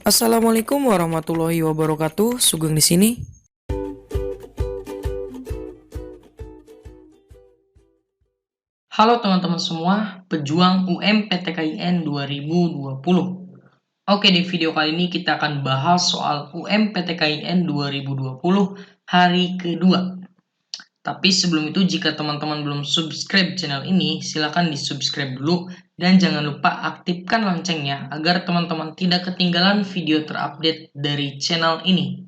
Assalamualaikum warahmatullahi wabarakatuh. Sugeng di sini. Halo teman-teman semua, pejuang UMPTKIN 2020. Oke, di video kali ini kita akan bahas soal UMPTKIN 2020 hari kedua. Tapi sebelum itu, jika teman-teman belum subscribe channel ini, silahkan di-subscribe dulu. Dan jangan lupa aktifkan loncengnya agar teman-teman tidak ketinggalan video terupdate dari channel ini.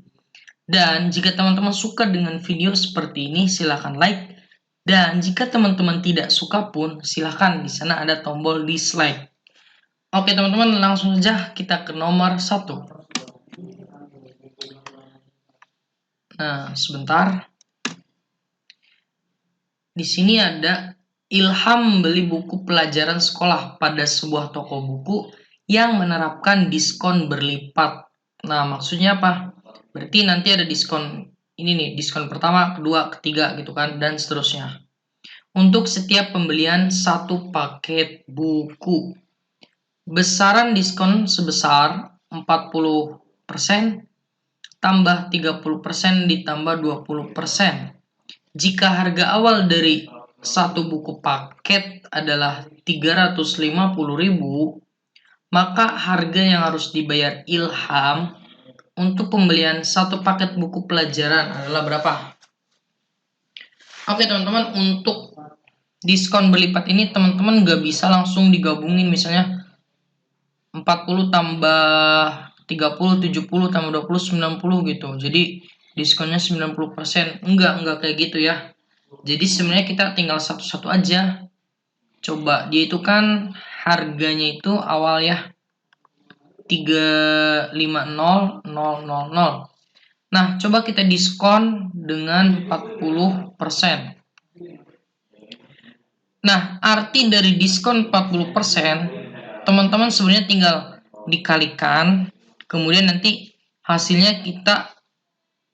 Dan jika teman-teman suka dengan video seperti ini, silahkan like. Dan jika teman-teman tidak suka pun, silahkan di sana ada tombol dislike. Oke teman-teman, langsung saja kita ke nomor 1. Nah, sebentar. Di sini ada Ilham beli buku pelajaran sekolah pada sebuah toko buku yang menerapkan diskon berlipat. Nah, maksudnya apa? Berarti nanti ada diskon ini nih, diskon pertama, kedua, ketiga gitu kan, dan seterusnya. Untuk setiap pembelian satu paket buku. Besaran diskon sebesar 40% tambah 30% ditambah 20%. Jika harga awal dari satu buku paket adalah 350.000, maka harga yang harus dibayar Ilham untuk pembelian satu paket buku pelajaran adalah berapa? Oke teman-teman, untuk diskon berlipat ini teman-teman nggak bisa langsung digabungin, misalnya 40 tambah 30, 70 tambah 20, 90 gitu. Jadi diskonnya 90%. Enggak kayak gitu ya. Jadi sebenarnya kita tinggal satu-satu aja. Coba dia itu kan harganya itu awal ya 350.000. Nah, coba kita diskon dengan 40%. Nah, arti dari diskon 40%, teman-teman sebenarnya tinggal dikalikan, kemudian nanti hasilnya kita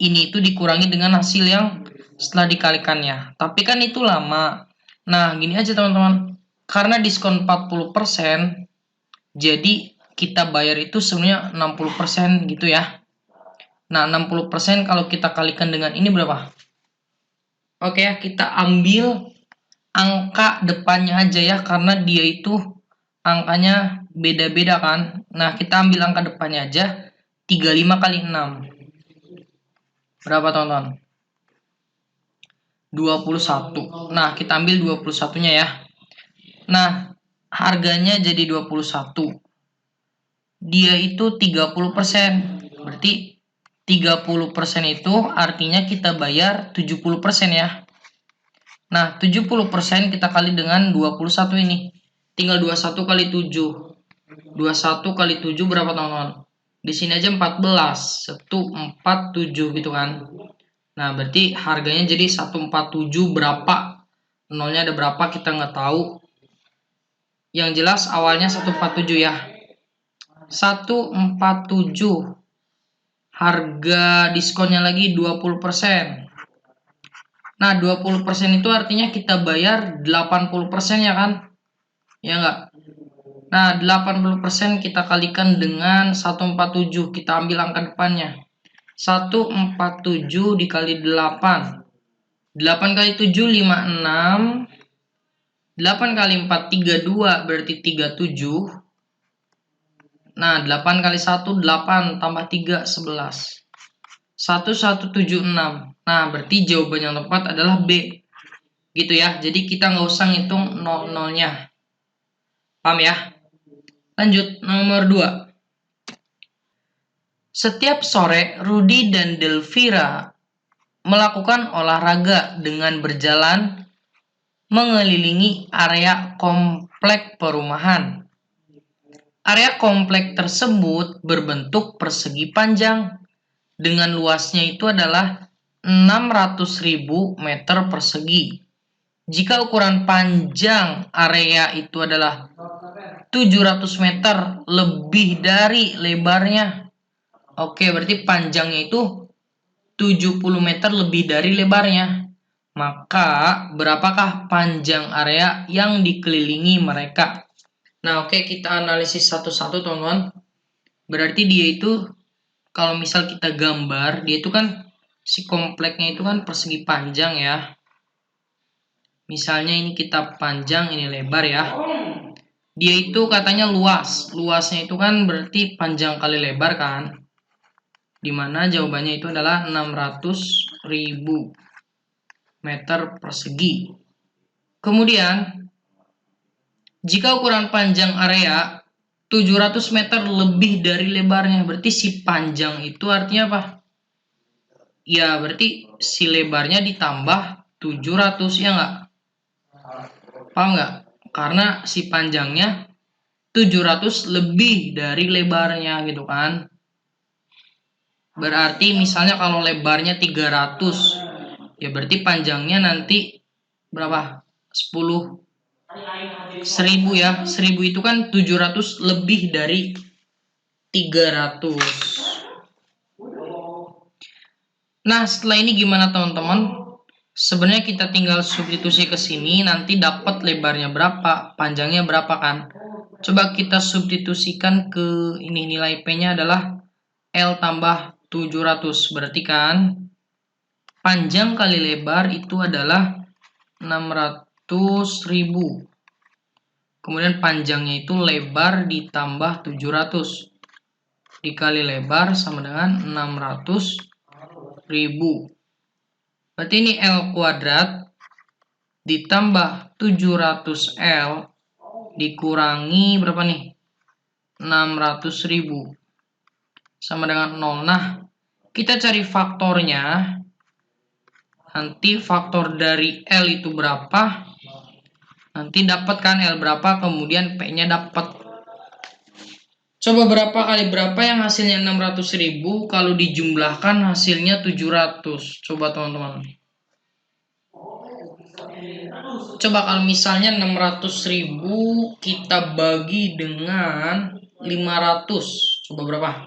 ini itu dikurangi dengan hasil yang setelah dikalikannya. Tapi kan itu lama. Nah, gini aja teman-teman. Karena diskon 40%, jadi kita bayar itu sebenarnya 60% gitu ya. Nah, 60% kalau kita kalikan dengan ini berapa? Oke ya, kita ambil angka depannya aja ya, karena dia itu angkanya beda-beda kan. Nah, kita ambil angka depannya aja, 35 kali 6. Berapa teman-teman? 21. Nah, kita ambil 21-nya ya. Nah, harganya jadi 21. Dia itu 30%. Berarti 30% itu artinya kita bayar 70% ya. Nah, 70% kita kali dengan 21 ini. Tinggal 21 kali 7. 21 kali 7 berapa teman-teman? Di sini aja 14. 147 gitu kan. Nah, berarti harganya jadi 147 berapa? Nolnya ada berapa kita nggak tahu. Yang jelas awalnya 147 ya. 147. Harga diskonnya lagi 20%. Nah, 20% itu artinya kita bayar 80% ya kan? Ya enggak? Nah, 80% kita kalikan dengan 147. Kita ambil angka depannya. 147 dikali 8. 8 kali 7, 56. 8 kali 4, 32. Berarti 37. Nah, 8 kali 1, 8. Tambah 3, 11. 1176. Nah, berarti jawaban yang tepat adalah B. Gitu ya. Jadi kita nggak usah ngitung 00-nya. Paham ya? Lanjut, nomor 2. Setiap sore, Rudy dan Delvira melakukan olahraga dengan berjalan mengelilingi area komplek perumahan. Area komplek tersebut berbentuk persegi panjang dengan luasnya itu adalah 600.000 meter persegi. Jika ukuran panjang area itu adalah 700 meter lebih dari lebarnya. Oke, berarti panjangnya itu 70 meter lebih dari lebarnya. Maka berapakah panjang area yang dikelilingi mereka? Nah, oke, kita analisis satu-satu teman-teman. Berarti dia itu kalau misal kita gambar, dia itu kan si kompleknya itu kan persegi panjang ya. Misalnya ini kita panjang, ini lebar ya. Dia itu katanya luas. Luasnya itu kan berarti panjang kali lebar kan. Dimana jawabannya itu adalah 600.000 meter persegi. Kemudian, jika ukuran panjang area 700 meter lebih dari lebarnya, berarti si panjang itu artinya apa? Ya, berarti si lebarnya ditambah 700, ya nggak? Paham nggak? Karena si panjangnya 700 lebih dari lebarnya gitu kan. Berarti misalnya kalau lebarnya 300, ya berarti panjangnya nanti berapa? 10.000 ya. 1000 itu kan 700 lebih dari 300. Nah, setelah ini gimana teman-teman? Sebenarnya kita tinggal substitusi ke sini, nanti dapat lebarnya berapa, panjangnya berapa kan? Coba kita substitusikan ke ini, nilai P-nya adalah L tambah 700. Berarti kan panjang kali lebar itu adalah 600.000. Kemudian panjangnya itu lebar ditambah 700 dikali lebar sama dengan 600.000. Berarti ini L kuadrat ditambah 700L dikurangi berapa nih? 600.000 sama dengan 0. Nah, kita cari faktornya. Nanti faktor dari L itu berapa? Nanti dapat kan L berapa, kemudian P-nya dapat. Coba berapa kali berapa yang hasilnya 600.000 kalau dijumlahkan hasilnya 700. Coba teman-teman. Coba kalau misalnya 600.000 kita bagi dengan 500. Coba berapa?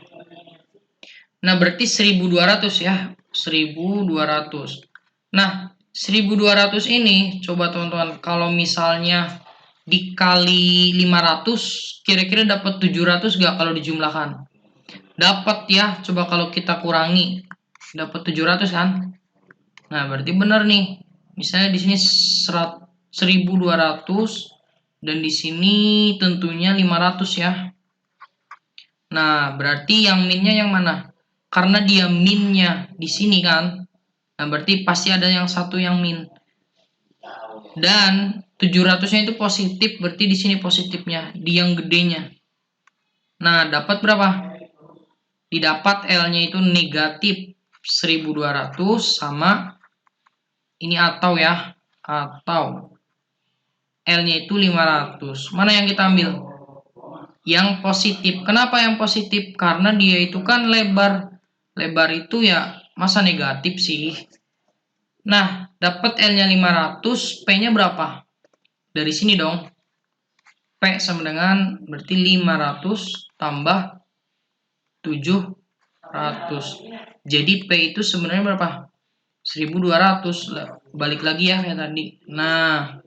Nah, berarti 1.200 ya. 1.200. Nah, 1.200 ini coba teman-teman, kalau misalnya dikali 500, kira-kira dapat 700 gak kalau dijumlahkan? Dapat ya. Coba kalau kita kurangi, dapat 700 kan? Nah, berarti benar nih. Misalnya di sini 1.200 dan di sini tentunya 500 ya. Nah, berarti yang minnya yang mana? Karena dia minnya di sini kan. Nah, berarti pasti ada yang satu yang min. Dan 700-nya itu positif, berarti di sini positifnya, di yang gedenya. Nah, dapat berapa? Didapat L-nya itu negatif 1.200 sama ini atau ya, atau L-nya itu 500. Mana yang kita ambil? Yang positif. Kenapa yang positif? Karena dia itu kan lebar. Lebar itu ya masa negatif sih. Nah, dapat L-nya 500, P-nya berapa? Dari sini dong. P sama dengan berarti 500 tambah 700. Jadi P itu sebenarnya berapa? 1.200. Balik lagi ya kayak tadi. Nah,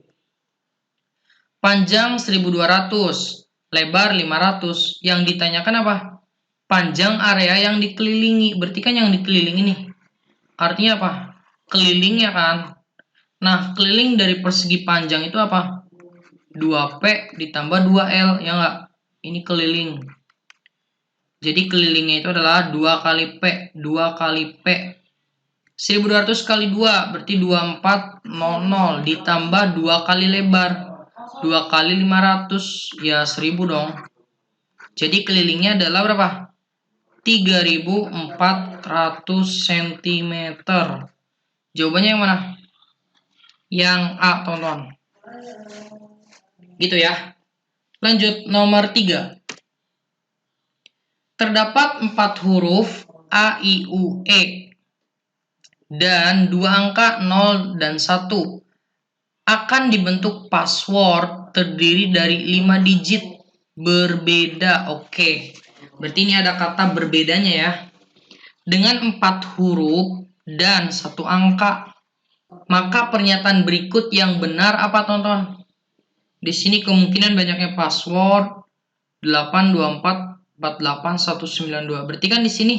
panjang 1.200, lebar 500. Yang ditanyakan apa? Panjang area yang dikelilingi. Berarti kan yang dikelilingi nih. Artinya apa? Kelilingnya kan. Nah, keliling dari persegi panjang itu apa? 2P ditambah 2L, ya enggak? Ini keliling. Jadi kelilingnya itu adalah 2 kali P. 2 kali P. 1.200 kali 2 berarti 2400 ditambah 2 kali lebar. 2 kali 500 ya 1.000 dong. Jadi kelilingnya adalah berapa? 3.400 cm. Jawabannya yang mana? Yang A, teman-teman. Gitu ya. Lanjut nomor 3. Terdapat 4 huruf A, I, U, E dan 2 angka 0 dan 1. Akan dibentuk password terdiri dari 5 digit berbeda. Oke. Berarti ini ada kata berbedanya ya. Dengan 4 huruf dan 1 angka. Maka pernyataan berikut yang benar apa, teman-teman? Di sini kemungkinan banyaknya password 824 48 192. Berarti kan di sini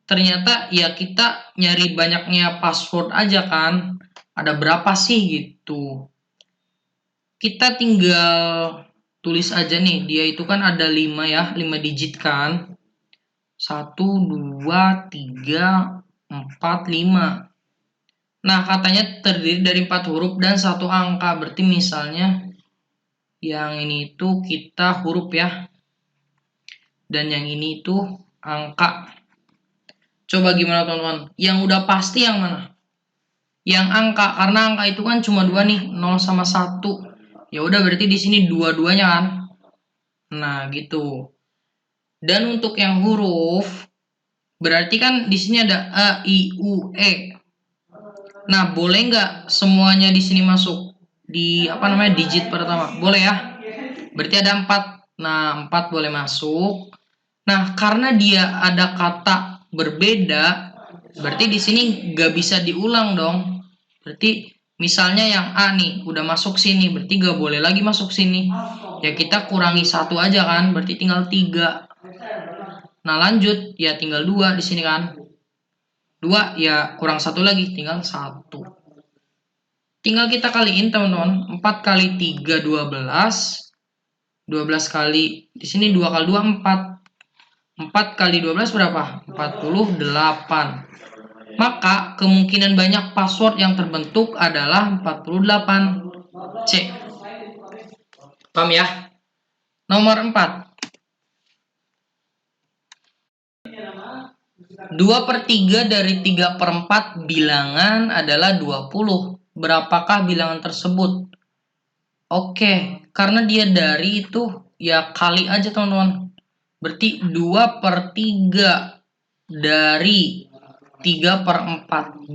ternyata ya kita nyari banyaknya password aja kan. Ada berapa sih gitu. Kita tinggal tulis aja nih. Dia itu kan ada 5 ya, 5 digit kan. 1 2 3 4 5. Nah, katanya terdiri dari 4 huruf dan 1 angka. Berarti misalnya yang ini itu kita huruf ya. Dan yang ini itu angka. Coba gimana teman-teman? Yang udah pasti yang mana? Yang angka, karena angka itu kan cuma 2 nih, 0 sama 1. Ya udah berarti di sini dua-duanya kan. Nah, gitu. Dan untuk yang huruf berarti kan di sini ada A, I, U, E. Nah, boleh nggak semuanya di sini masuk di digit pertama? Boleh ya. Berarti ada 4. Nah, 4 boleh masuk. Nah, karena dia ada kata berbeda, berarti di sini nggak bisa diulang dong. Berarti misalnya yang A nih udah masuk sini, berarti nggak boleh lagi masuk sini. Ya kita kurangi 1 aja kan, berarti tinggal 3. Nah, lanjut ya tinggal 2 di sini kan. 2 ya kurang 1 lagi, tinggal 1. Tinggal kita kaliin teman-teman. 4 kali 3 12. 12 kali di sini 2 kali 2 4. 4 kali 12 berapa? 48. Maka kemungkinan banyak password yang terbentuk adalah 48. C. Paham ya? Nomor 4. 2/3 dari 3/4 bilangan adalah 20. Berapakah bilangan tersebut? Oke, karena dia dari itu ya kali aja teman-teman. Berarti 2/3 dari 3/4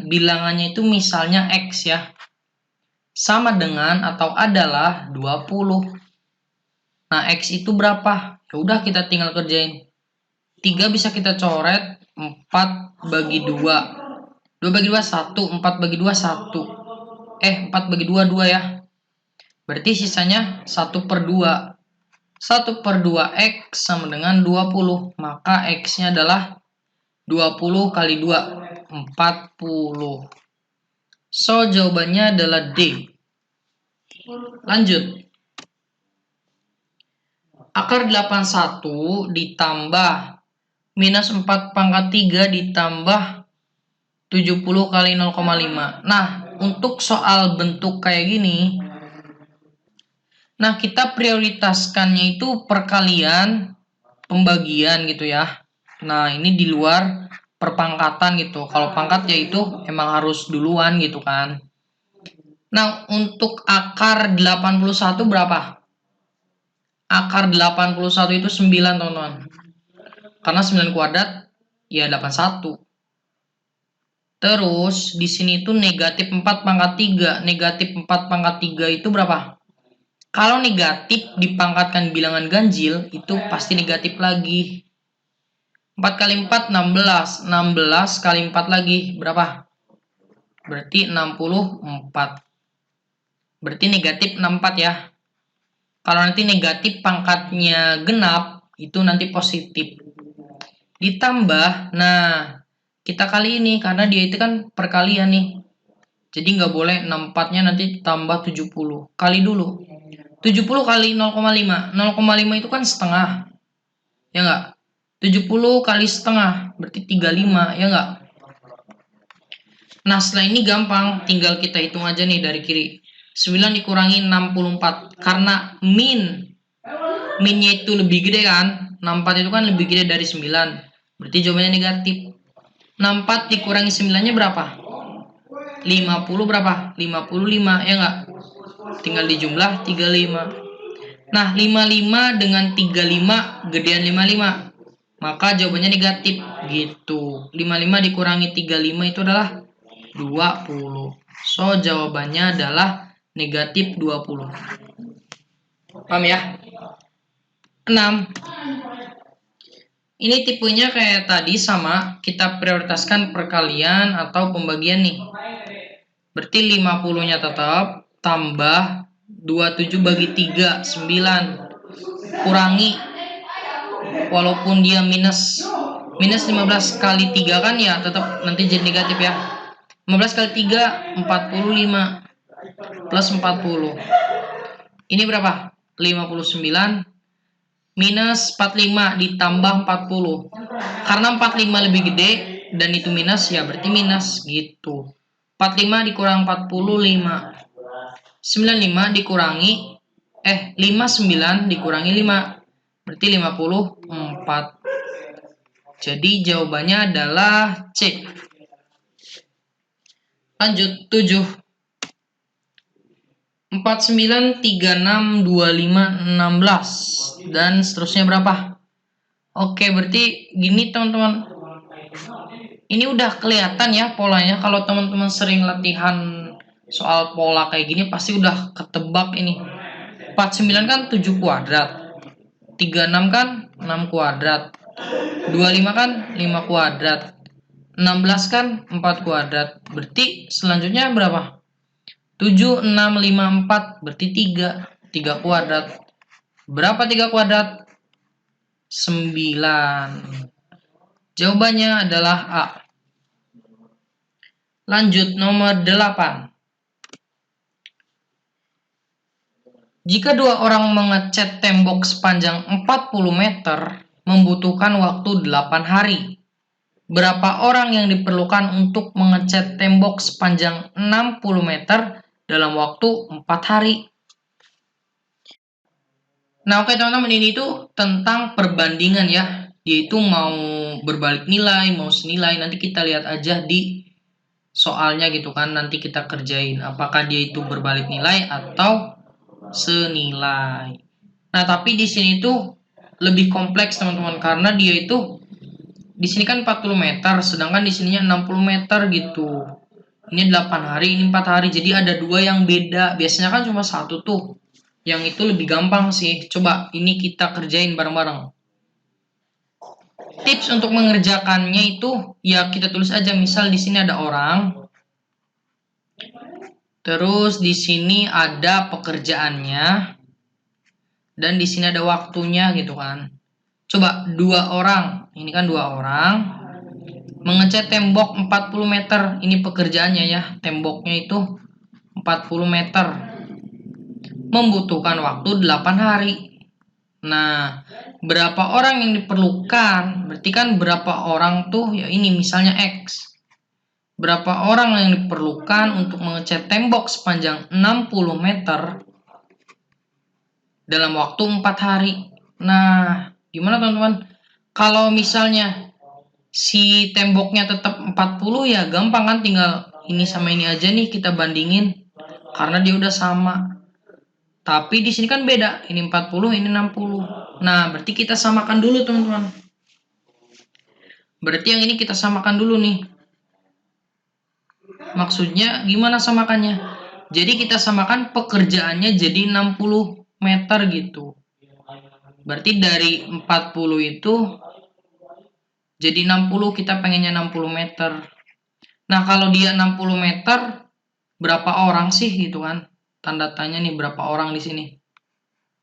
bilangannya itu misalnya X ya. Sama dengan atau adalah 20. Nah, X itu berapa? Ya udah kita tinggal kerjain. 3 bisa kita coret, 4 bagi 2. 2 bagi 2 1, 4 bagi 2 1. 4 bagi 2 2 ya. Berarti sisanya 1/2. 1/2 X sama dengan 20. Maka X-nya adalah 20 kali 2, 40. So, jawabannya adalah D. Lanjut. Akar 81 ditambah minus 4/3 ditambah 70 kali 0,5. Nah, untuk soal bentuk kayak gini, nah kita prioritaskannya itu perkalian pembagian gitu ya. Nah, ini di luar perpangkatan gitu. Kalau pangkat ya itu emang harus duluan gitu kan. Nah, untuk akar 81 berapa? Akar 81 itu 9, teman-teman. Karena 9 kuadrat ya 81. Terus di sini itu negatif 4/3. Negatif 4/3 itu berapa? Kalau negatif dipangkatkan bilangan ganjil itu pasti negatif lagi. 4 kali 4 16. 16 kali 4 lagi berapa? Berarti 64. Berarti negatif 64 ya. Kalau nanti negatif pangkatnya genap itu nanti positif. Ditambah, nah kita kali ini karena dia itu kan perkalian nih. Jadi nggak boleh 64-nya nanti tambah 70. Kali dulu. 70 kali 0,5. 0,5 itu kan setengah. Ya nggak? 70 kali setengah. Berarti 35. Ya nggak? Nah, setelah ini gampang. Tinggal kita hitung aja nih dari kiri. 9 dikurangi 64. Karena minnya itu lebih gede kan. 64 itu kan lebih gede dari 9. Berarti jawabannya negatif. 64 dikurangi 9-nya berapa? 50 berapa? 55. Ya nggak? Tinggal dijumlah 35. Nah, 55 dengan 35 gedean 55. Maka jawabannya negatif gitu. 55 dikurangi 35 itu adalah 20. So, jawabannya adalah negatif 20. Paham ya? 6. Ini tipenya kayak tadi sama, kita prioritaskan perkalian atau pembagian nih. Berarti 50-nya tetap, tambah 27 bagi 3, 9. Kurangi walaupun dia minus 15 kali 3 kan ya tetap nanti jadi negatif ya. 15 kali 3 45 plus 40. Ini berapa? 59 minus 45 ditambah 40. Karena 45 lebih gede dan itu minus ya berarti minus gitu. 45 dikurang 45. 95 dikurangi 59 dikurangi 5 berarti 54. Jadi jawabannya adalah C. Lanjut 7. 49 36 25 16 dan seterusnya berapa? Oke, berarti gini teman-teman. Ini udah kelihatan ya polanya. Kalau teman-teman sering latihan soal pola kayak gini pasti udah ketebak ini. 49 kan 7 kuadrat. 36 kan 6 kuadrat. 25 kan 5 kuadrat. 16 kan 4 kuadrat. Berarti selanjutnya berapa? 7, 6, 5, 4. Berarti 3. 3 kuadrat. Berapa 3 kuadrat? 9. Jawabannya adalah A. Lanjut nomor 8. Jika dua orang mengecat tembok sepanjang 40 meter, membutuhkan waktu 8 hari. Berapa orang yang diperlukan untuk mengecat tembok sepanjang 60 meter dalam waktu 4 hari? Nah, oke teman-teman, ini tuh tentang perbandingan ya. Dia itu mau berbalik nilai, mau senilai. Nanti kita lihat aja di soalnya gitu kan. Nanti kita kerjain apakah dia itu berbalik nilai atau senilai. Nah, tapi di sini tuh lebih kompleks teman-teman karena dia itu di sini kan 40 meter, sedangkan di sininya 60 meter gitu. Ini 8 hari, ini 4 hari. Jadi ada dua yang beda. Biasanya kan cuma satu tuh. Yang itu lebih gampang sih. Coba ini kita kerjain bareng-bareng. Tips untuk mengerjakannya itu ya kita tulis aja, misal di sini ada orang. Terus di sini ada pekerjaannya. Dan di sini ada waktunya gitu kan. Coba dua orang, ini kan dua orang mengecat tembok 40 meter. Ini pekerjaannya ya, temboknya itu 40 meter. Membutuhkan waktu 8 hari. Nah, berapa orang yang diperlukan? Berarti kan berapa orang tuh ya ini misalnya X. Berapa orang yang diperlukan untuk mengecat tembok sepanjang 60 meter dalam waktu 4 hari. Nah, gimana teman-teman? Kalau misalnya si temboknya tetap 40 ya gampang kan, tinggal ini sama ini aja nih kita bandingin karena dia udah sama. Tapi di sini kan beda, ini 40, ini 60. Nah, berarti kita samakan dulu teman-teman. Berarti yang ini kita samakan dulu nih. Maksudnya gimana samakannya? Jadi kita samakan pekerjaannya jadi 60 meter gitu. Berarti dari 40 itu jadi 60, kita pengennya 60 meter. Nah, kalau dia 60 meter, berapa orang sih gitu kan? Tanda tanya nih, berapa orang di sini?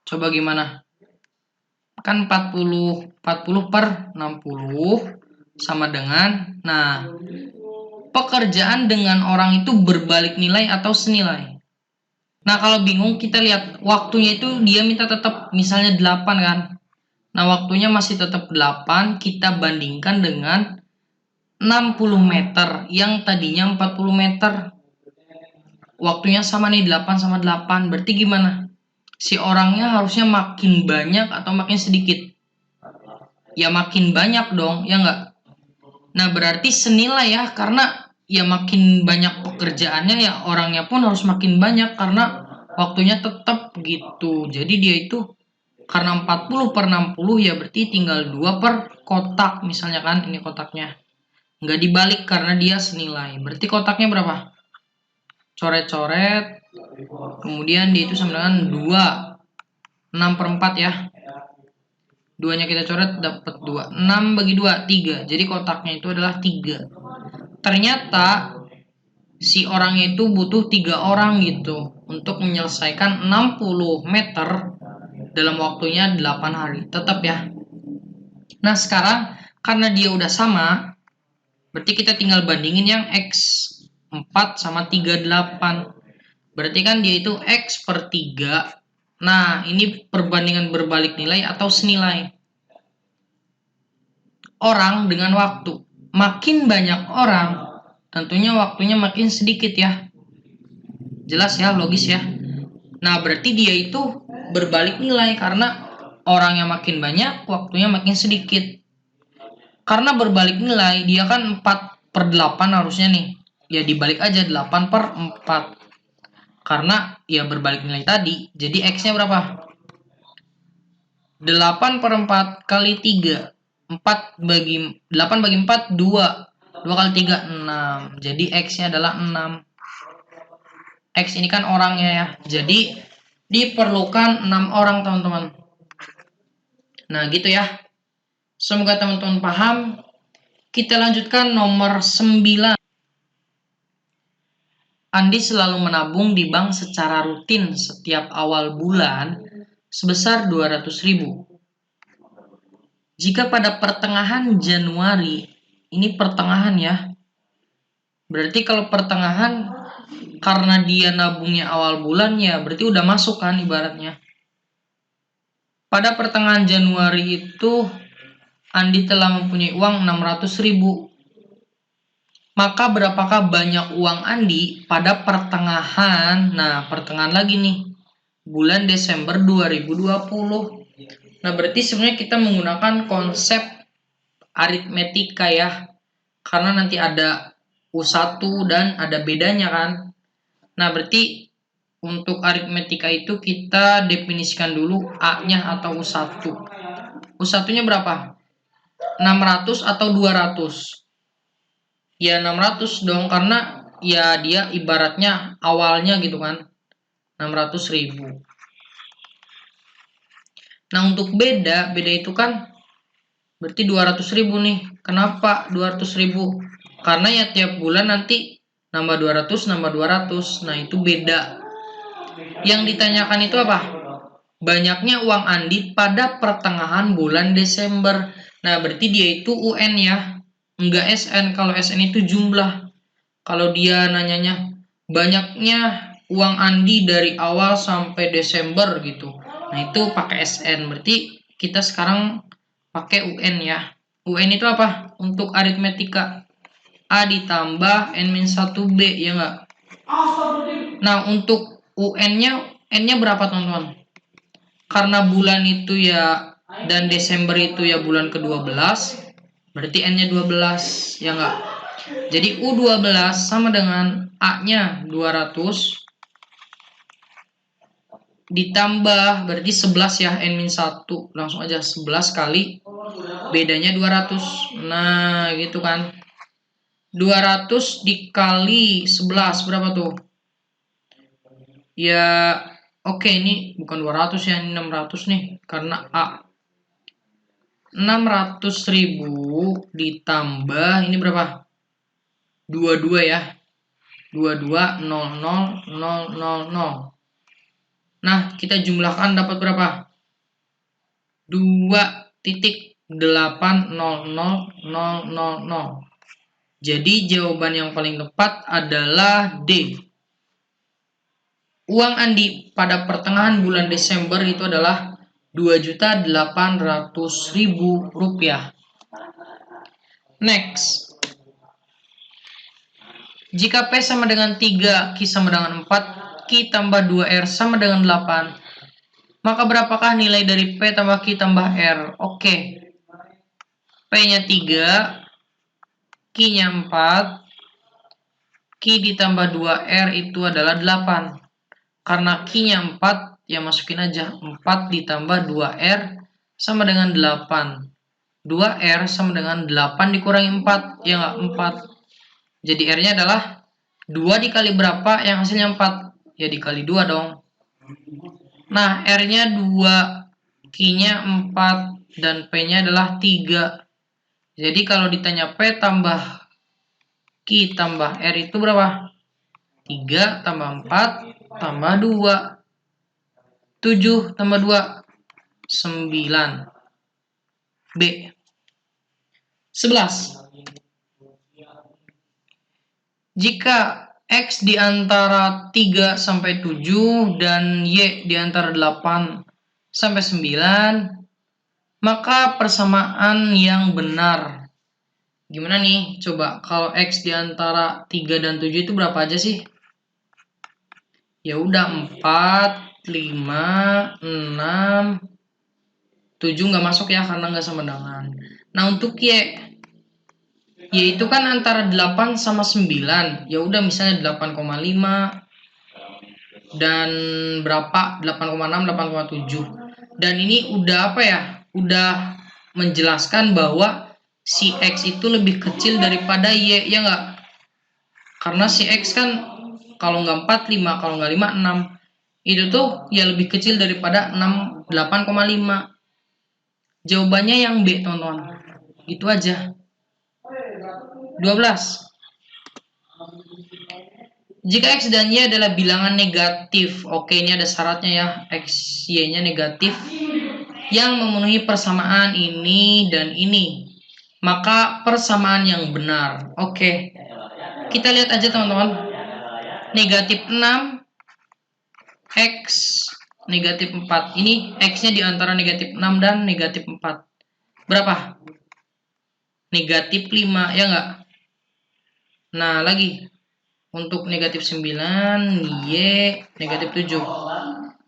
Coba gimana? Kan 40 per 60 sama dengan, nah, pekerjaan dengan orang itu berbalik nilai atau senilai. Nah, kalau bingung kita lihat waktunya itu dia minta tetap misalnya 8 kan. Nah, waktunya masih tetap 8, kita bandingkan dengan 60 meter yang tadinya 40 meter. Waktunya sama nih, 8 sama 8. Berarti gimana? Si orangnya harusnya makin banyak atau makin sedikit? Ya makin banyak dong, ya enggak? Nah, berarti senilai ya, karena ya makin banyak pekerjaannya ya orangnya pun harus makin banyak karena waktunya tetap gitu. Jadi dia itu karena 40 per 60 ya berarti tinggal 2 per kotak misalnya kan, ini kotaknya. Nggak dibalik karena dia senilai. Berarti kotaknya berapa? Coret-coret. Kemudian dia itu sama dengan 2. 6 per 4 ya. 2-nya kita coret dapat 2. 6 bagi 2, 3. Jadi kotaknya itu adalah 3. Ternyata si orang itu butuh 3 orang gitu untuk menyelesaikan 60 meter dalam waktunya 8 hari. Tetap ya. Nah, sekarang karena dia udah sama, berarti kita tinggal bandingin yang X4 sama 38. Berarti kan dia itu X per 3. Nah, ini perbandingan berbalik nilai atau senilai. Orang dengan waktu. Makin banyak orang, tentunya waktunya makin sedikit ya. Jelas ya, logis ya. Nah, berarti dia itu berbalik nilai karena orang yang makin banyak, waktunya makin sedikit. Karena berbalik nilai, dia kan 4/8 harusnya nih. Ya dibalik aja 8/4. Karena ya berbalik nilai tadi. Jadi X-nya berapa? 8/4 kali 3. 8 bagi 4, 2. 2 kali 3, 6. Jadi X-nya adalah 6. X ini kan orangnya ya. Jadi diperlukan 6 orang, teman-teman. Nah, gitu ya. Semoga teman-teman paham. Kita lanjutkan nomor 9. Andi selalu menabung di bank secara rutin setiap awal bulan sebesar 200.000. Jika pada pertengahan Januari, ini pertengahan ya. Berarti kalau pertengahan karena dia nabungnya awal bulan ya berarti udah masuk kan ibaratnya. Pada pertengahan Januari itu Andi telah mempunyai uang 600.000. Maka berapakah banyak uang Andi pada pertengahan? Nah, pertengahan lagi nih. Bulan Desember 2020. Nah, berarti sebenarnya kita menggunakan konsep aritmetika ya. Karena nanti ada U1 dan ada bedanya kan. Nah, berarti untuk aritmetika itu kita definisikan dulu A-nya atau U1. U1-nya berapa? 600 atau 200? Ya 600 dong, karena ya dia ibaratnya awalnya gitu kan. 600.000. Nah, untuk beda itu kan berarti 200.000 nih. Kenapa 200.000? Karena ya tiap bulan nanti nambah 200, nambah 200. Nah, itu beda. Yang ditanyakan itu apa? Banyaknya uang Andi pada pertengahan bulan Desember. Nah, berarti dia itu UN ya. Enggak SN. Kalau SN itu jumlah. Kalau dia nanyanya banyaknya uang Andi dari awal sampai Desember gitu. Nah, itu pakai SN. Berarti kita sekarang pakai UN ya. UN itu apa? Untuk aritmetika. A ditambah N-1B, ya enggak? Nah, untuk UN-nya, N-nya berapa, teman-teman? Karena bulan itu ya, dan Desember itu ya bulan ke-12, berarti N-nya 12, ya enggak? Jadi U12 sama dengan A-nya 200 ditambah berarti 11 ya, N-1. Langsung aja 11 kali bedanya 200. Nah, gitu kan. 200 dikali 11 berapa tuh? Ya, oke, ini bukan 200 ya, ini 600 nih karena A. 600.000 ditambah ini berapa? 22 ya. 22,00,000. Nah, kita jumlahkan dapat berapa? 2,800,000. Jadi jawaban yang paling tepat adalah D. Uang Andi pada pertengahan bulan Desember itu adalah Rp2.800.000. Next. Jika P sama dengan 3, Q sama dengan 4, Q tambah 2R sama dengan 8, maka berapakah nilai dari P tambah Q tambah R? Oke. P-nya 3, Q-nya 4, Q ditambah 2R itu adalah 8. Karena Q-nya 4, ya masukin aja. 4 ditambah 2R sama dengan 8. 2R sama dengan 8 dikurangi 4. Ya nggak? 4. Jadi R-nya adalah 2 dikali berapa yang hasilnya 4? Ya dikali 2 dong. Nah, R-nya 2, Q-nya 4, dan P-nya adalah 3. Jadi kalau ditanya P tambah Q tambah R itu berapa? 3 tambah 4 tambah 2. 7 tambah 2. 9. B. 11. Jika X di antara 3 sampai 7 dan Y di antara 8 sampai 9, maka persamaan yang benar. Gimana nih? Coba kalau X di antara 3 dan 7 itu berapa aja sih? Ya udah 4, 5, 6, 7 nggak masuk ya karena nggak sama dengan. Nah, untuk Y itu kan antara 8 sama 9. Ya udah misalnya 8,5 dan berapa? 8,6, 8,7. Dan ini udah apa ya? Udah menjelaskan bahwa si X itu lebih kecil daripada Y, ya nggak? Karena si X kan kalau nggak 4, 5, kalau nggak 5, 6. Itu tuh ya lebih kecil daripada 6, 8,5. Jawabannya yang B, teman-teman. Itu aja. 12. Jika X dan Y adalah bilangan negatif, oke ini ada syaratnya ya, X, Y-nya negatif, yang memenuhi persamaan ini dan ini, maka persamaan yang benar. Oke, kita lihat aja teman-teman. Negatif 6, X, negatif 4. Ini X-nya di antara negatif 6 dan negatif 4. Berapa? Negatif 5, ya nggak? Nah, lagi. Untuk negatif 9, Y negatif 7.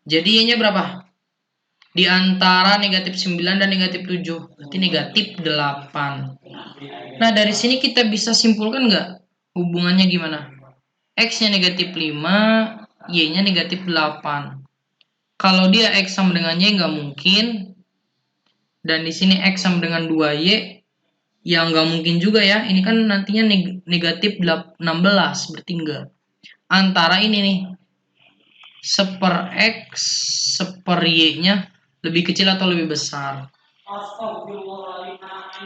Jadi Y-nya berapa? Di antara negatif 9 dan negatif 7. Berarti negatif 8. Nah, dari sini kita bisa simpulkan nggak? Hubungannya gimana? X-nya negatif 5, Y-nya negatif 8. Kalau dia X sama dengan Y nggak mungkin. Dan di sini X sama dengan 2Y. Ya nggak mungkin juga ya, ini kan nantinya negatif 16, berarti enggak. Antara ini nih, seper X, seper Y-nya lebih kecil atau lebih besar.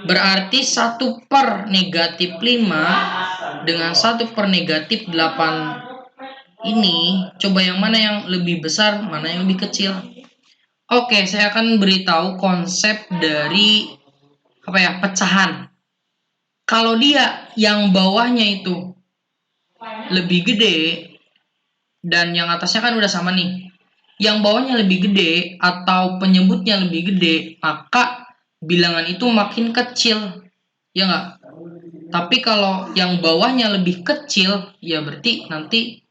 Berarti 1 per negatif 5 dengan 1 per negatif 8 ini, coba yang mana yang lebih besar, mana yang lebih kecil. Oke, saya akan beritahu konsep dari pecahan. Kalau dia yang bawahnya itu lebih gede dan yang atasnya kan udah sama nih. Yang bawahnya lebih gede atau penyebutnya lebih gede, maka bilangan itu makin kecil. Ya nggak? Tapi kalau yang bawahnya lebih kecil, ya berarti nanti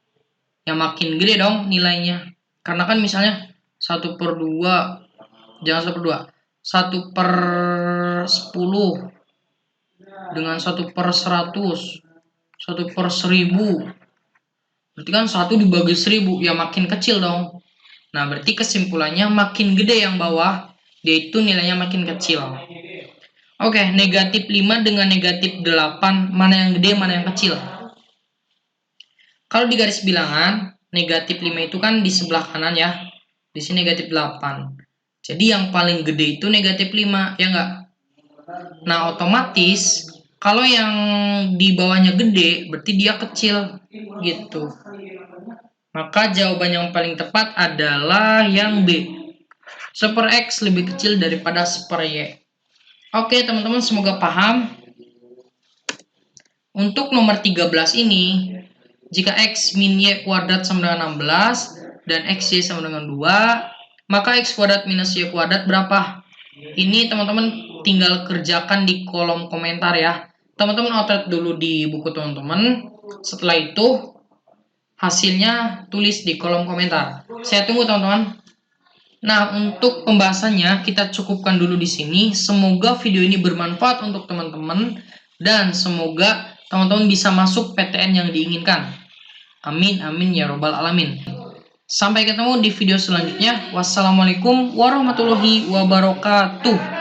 yang makin gede dong nilainya. Karena kan misalnya 1/2, jangan 1/2, 1/10 dengan 1/100, 1/1000. Berarti kan 1 dibagi 1000, ya makin kecil dong. Nah, berarti kesimpulannya makin gede yang bawah, yaitu nilainya makin kecil. Oke, negatif 5 dengan negatif 8, mana yang gede, mana yang kecil? Kalau di garis bilangan, negatif 5 itu kan di sebelah kanan ya. Di sini negatif 8. Jadi yang paling gede itu negatif 5, ya nggak? Nah, otomatis kalau yang di bawahnya gede, berarti dia kecil, gitu. Maka jawaban yang paling tepat adalah yang B. Seper X lebih kecil daripada seper Y. Oke, teman-teman, semoga paham. Untuk nomor 13 ini, jika X min Y kuadrat sama dengan 16 dan XY sama dengan 2, maka X kuadrat minus Y kuadrat berapa? Ini teman-teman tinggal kerjakan di kolom komentar ya. Teman-teman outlet dulu di buku teman-teman. Setelah itu hasilnya tulis di kolom komentar. Saya tunggu teman-teman. Nah, untuk pembahasannya kita cukupkan dulu di sini. Semoga video ini bermanfaat untuk teman-teman dan semoga teman-teman bisa masuk PTN yang diinginkan. Amin amin ya robbal alamin. Sampai ketemu di video selanjutnya. Wassalamualaikum warahmatullahi wabarakatuh.